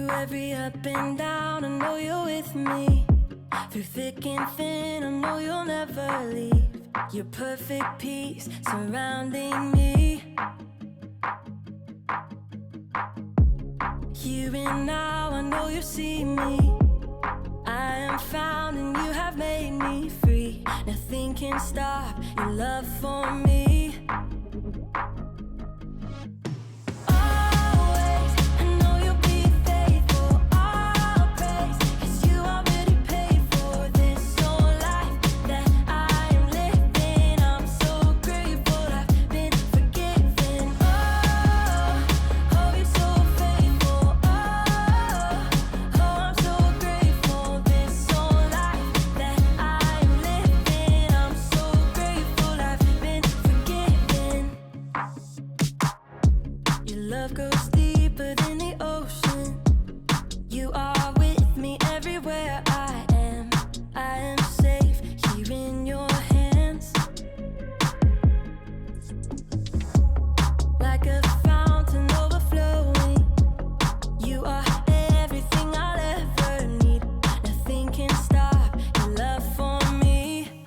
Through every up and down, I know you're with me. Through thick and thin, I know you'll never leave. Your perfect peace surrounding me. Here and now, I know you see me. I am found and you have made me free. Nothing can stop your love for me. Love goes deeper than the ocean. You are with me everywhere I am. I am safe here in your hands. Like a fountain overflowing. You are everything I'll ever need. Nothing can stop your love for me.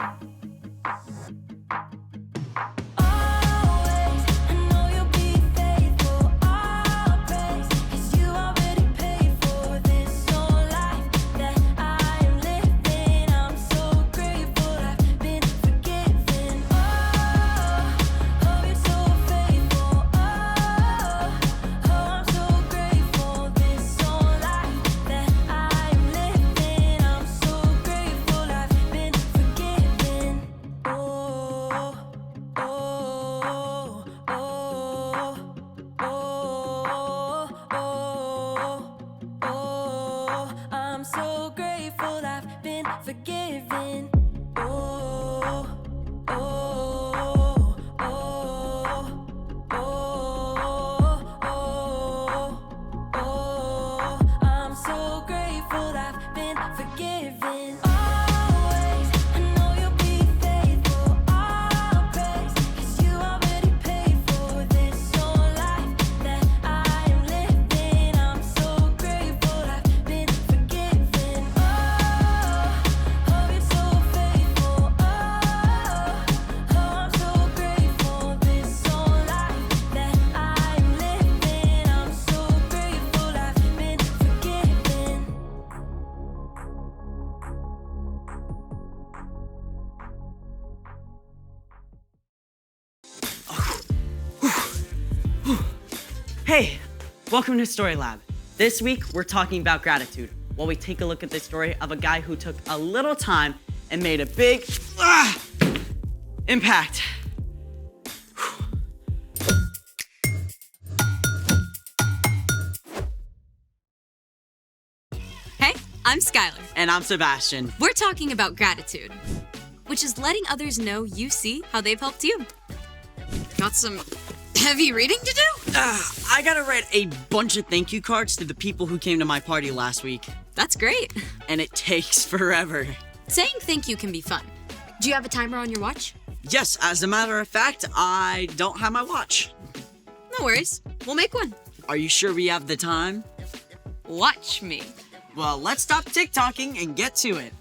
I'm so grateful I've been forgiven. Oh, oh, oh, oh, oh, oh. I'm so grateful I've been forgiven. Always, I know you'll be faithful. I'll praise, 'cause you already paid for this whole life that I am living. I'm so grateful I've been forgiven. Oh, you're so faithful. Oh, I'm so grateful this whole life that I am living. I'm so grateful I've been forgiven. Hey, welcome to StoryLab. This week, we're talking about gratitude while we take a look at the story of a guy who took a little time and made a big impact. Hey, I'm Skyler. And I'm Sebastian. We're talking about gratitude, which is letting others know you see how they've helped you. Got some heavy reading to do? I gotta write a bunch of thank you cards to the people who came to my party last week. That's great. And it takes forever. Saying thank you can be fun. Do you have a timer on your watch? Yes, as a matter of fact, I don't have my watch. No worries. We'll make one. Are you sure we have the time? Watch me. Well, let's stop TikToking and get to it.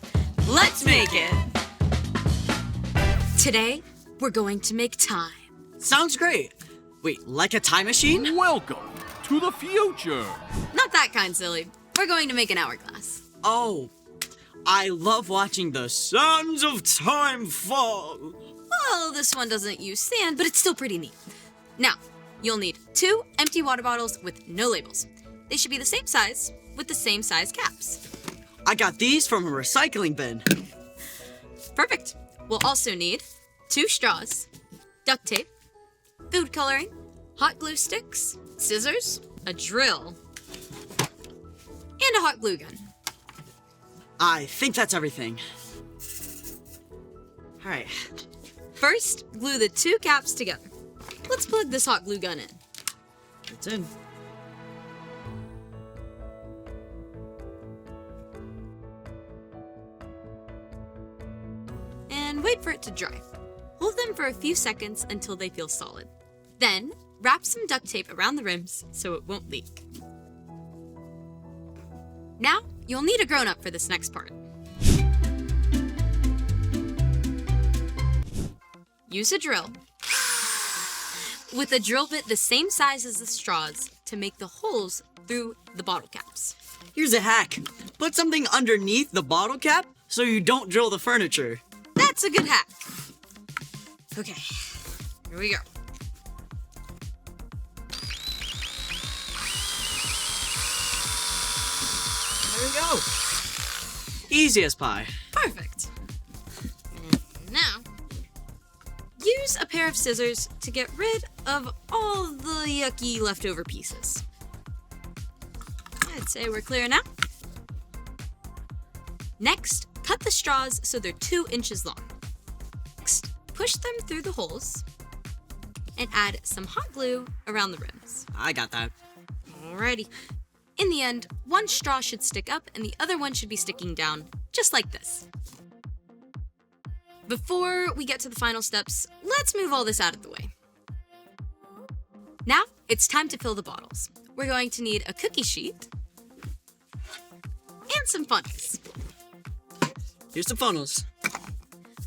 Let's make it. Today, we're going to make time. Sounds great. Wait, like a time machine? Welcome to the future. Not that kind, silly. We're going to make an hourglass. Oh, I love watching the sands of time fall. Well, this one doesn't use sand, but it's still pretty neat. Now, you'll need 2 empty water bottles with no labels. They should be the same size with the same size caps. I got these from a recycling bin. Perfect. We'll also need 2 straws, duct tape, food coloring, hot glue sticks, scissors, a drill, and a hot glue gun. I think that's everything. All right. First, glue the 2 caps together. Let's plug this hot glue gun in. It's in. And wait for it to dry. Hold them for a few seconds until they feel solid. Then, wrap some duct tape around the rims so it won't leak. Now, you'll need a grown-up for this next part. Use a drill. With a drill bit the same size as the straws to make the holes through the bottle caps. Here's a hack. Put something underneath the bottle cap so you don't drill the furniture. That's a good hack. Okay, here we go. There we go. Easy as pie. Perfect. And now, use a pair of scissors to get rid of all the yucky leftover pieces. I'd say we're clear now. Next, cut the straws so they're 2 inches long. Next, push them through the holes and add some hot glue around the rims. I got that. Alrighty. In the end, one straw should stick up and the other one should be sticking down, just like this. Before we get to the final steps, let's move all this out of the way. Now, it's time to fill the bottles. We're going to need a cookie sheet and some funnels. Here's some funnels.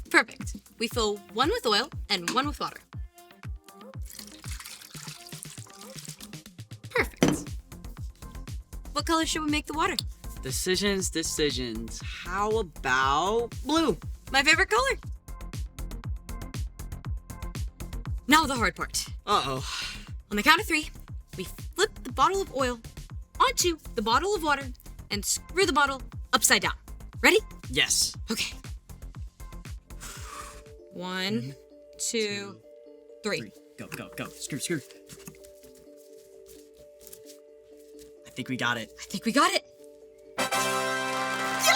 Perfect. We fill one with oil and one with water. Perfect. What color should we make the water? Decisions. How about blue? My favorite color. Now the hard part. Uh-oh. On the count of 3, we flip the bottle of oil onto the bottle of water and screw the bottle upside down. Ready? Yes. Okay. 1, 2, 3. Go. Screw. I think we got it. I think we got it.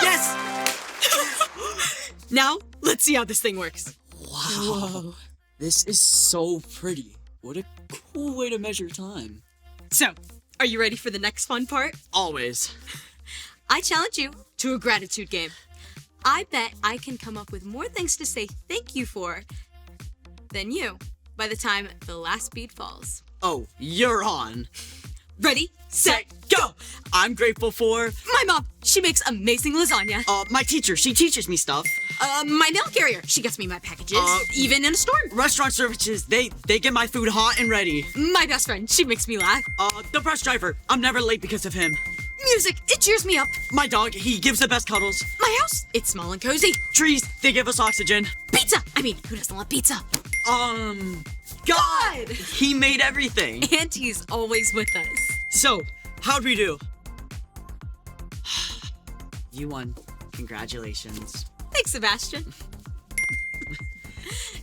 Yes! Now, let's see how this thing works. Wow. This is so pretty. What a cool way to measure time. So, are you ready for the next fun part? Always. I challenge you to a gratitude game. I bet I can come up with more things to say thank you for than you by the time the last bead falls. Oh, you're on. Ready, set, Go! I'm grateful for my mom. She makes amazing lasagna. my teacher. She teaches me stuff. My mail carrier. She gets me my packages, even in a storm. Restaurant services. They get my food hot and ready. My best friend. She makes me laugh. The bus driver. I'm never late because of him. Music. It cheers me up. My dog. He gives the best cuddles. My house. It's small and cozy. Trees. They give us oxygen. Pizza. I mean, who doesn't love pizza? God! He made everything. And he's always with us. So, how'd we do? You won. Congratulations. Thanks, Sebastian.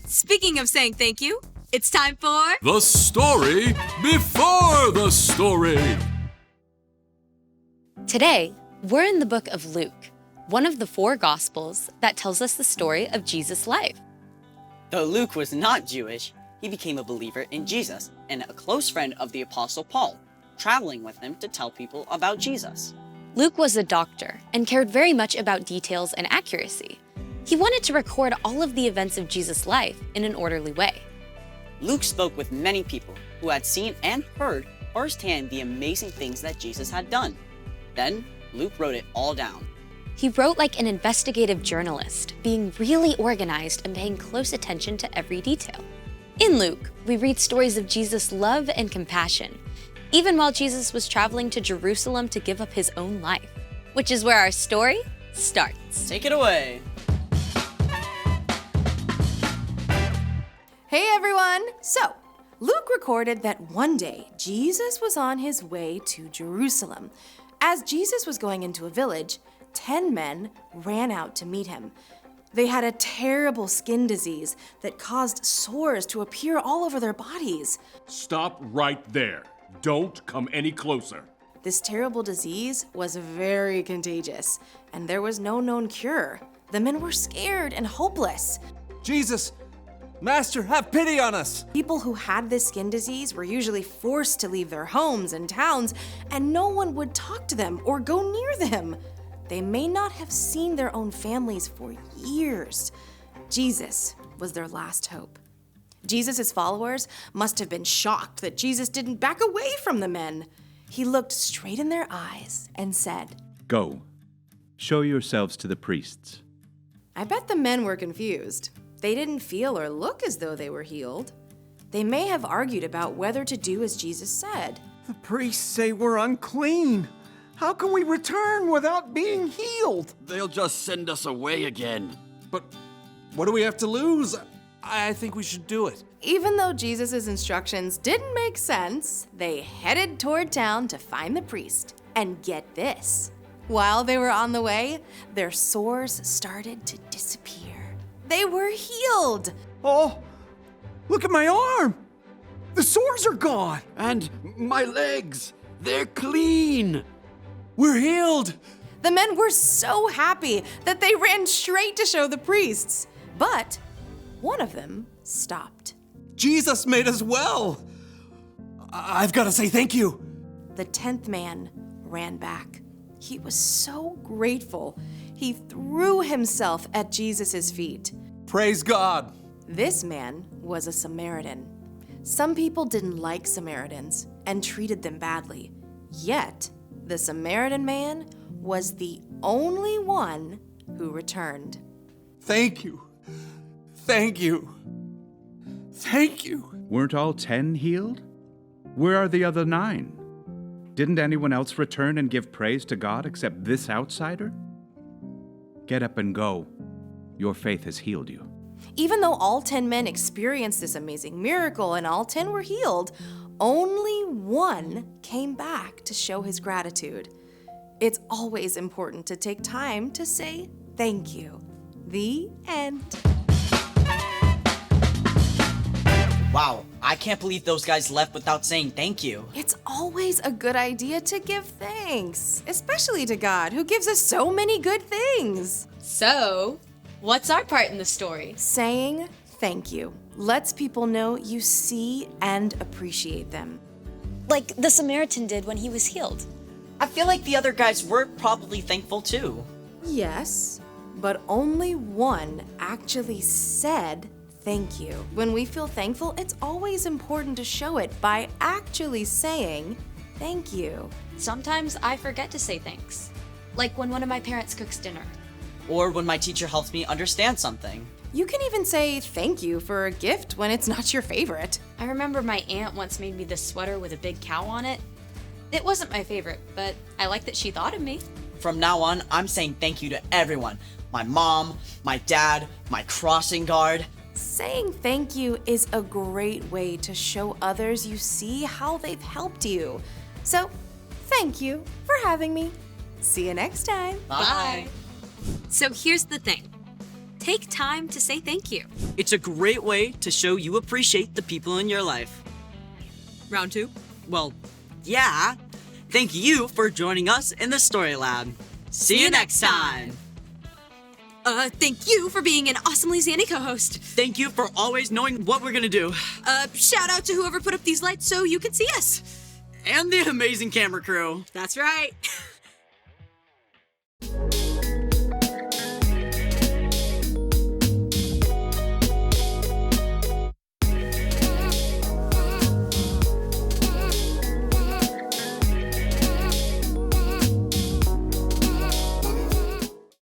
Speaking of saying thank you, it's time for The story before the story. Today, we're in the book of Luke, one of the 4 Gospels that tells us the story of Jesus' life. Though Luke was not Jewish, he became a believer in Jesus and a close friend of the Apostle Paul, traveling with him to tell people about Jesus. Luke was a doctor and cared very much about details and accuracy. He wanted to record all of the events of Jesus' life in an orderly way. Luke spoke with many people who had seen and heard firsthand the amazing things that Jesus had done. Then, Luke wrote it all down. He wrote like an investigative journalist, being really organized and paying close attention to every detail. In Luke, we read stories of Jesus' love and compassion, even while Jesus was traveling to Jerusalem to give up his own life, which is where our story starts. Take it away. Hey everyone! So, Luke recorded that one day Jesus was on his way to Jerusalem. As Jesus was going into a village, 10 men ran out to meet him. They had a terrible skin disease that caused sores to appear all over their bodies. Stop right there. Don't come any closer. This terrible disease was very contagious, and there was no known cure. The men were scared and hopeless. Jesus, Master, have pity on us! People who had this skin disease were usually forced to leave their homes and towns, and no one would talk to them or go near them. They may not have seen their own families for years. Jesus was their last hope. Jesus' followers must have been shocked that Jesus didn't back away from the men. He looked straight in their eyes and said, Go. Show yourselves to the priests. I bet the men were confused. They didn't feel or look as though they were healed. They may have argued about whether to do as Jesus said. The priests say we're unclean. How can we return without being healed? They'll just send us away again. But what do we have to lose? I think we should do it. Even though Jesus' instructions didn't make sense, they headed toward town to find the priest. And get this, while they were on the way, their sores started to disappear. They were healed. Oh, look at my arm. The sores are gone. And my legs, they're clean. We're healed. The men were so happy that they ran straight to show the priests. But one of them stopped. Jesus made us well. I've got to say thank you. The 10th man ran back. He was so grateful. He threw himself at Jesus' feet. Praise God. This man was a Samaritan. Some people didn't like Samaritans and treated them badly. Yet, the Samaritan man was the only one who returned. Thank you. Thank you. Thank you. Weren't all 10 healed? Where are the other 9? Didn't anyone else return and give praise to God except this outsider? Get up and go. Your faith has healed you. Even though all 10 men experienced this amazing miracle and all 10 were healed, only one came back to show his gratitude. It's always important to take time to say thank you. The end. Wow, I can't believe those guys left without saying thank you. It's always a good idea to give thanks, especially to God, who gives us so many good things. So, what's our part in the story? Saying thank you lets people know you see and appreciate them. Like the Samaritan did when he was healed. I feel like the other guys were probably thankful too. Yes, but only one actually said thank you. When we feel thankful, it's always important to show it by actually saying thank you. Sometimes I forget to say thanks. Like when one of my parents cooks dinner. Or when my teacher helps me understand something. You can even say thank you for a gift when it's not your favorite. I remember my aunt once made me this sweater with a big cow on it. It wasn't my favorite, but I like that she thought of me. From now on, I'm saying thank you to everyone. My mom, my dad, my crossing guard. Saying thank you is a great way to show others you see how they've helped you. So, thank you for having me. See you next time. Bye. So here's the thing. Take time to say thank you. It's a great way to show you appreciate the people in your life. Round 2. Well, yeah. Thank you for joining us in the StoryLab. See you next time. Thank you for being an awesomely Zanny co-host. Thank you for always knowing what we're gonna do. Shout out to whoever put up these lights so you can see us. And the amazing camera crew. That's right.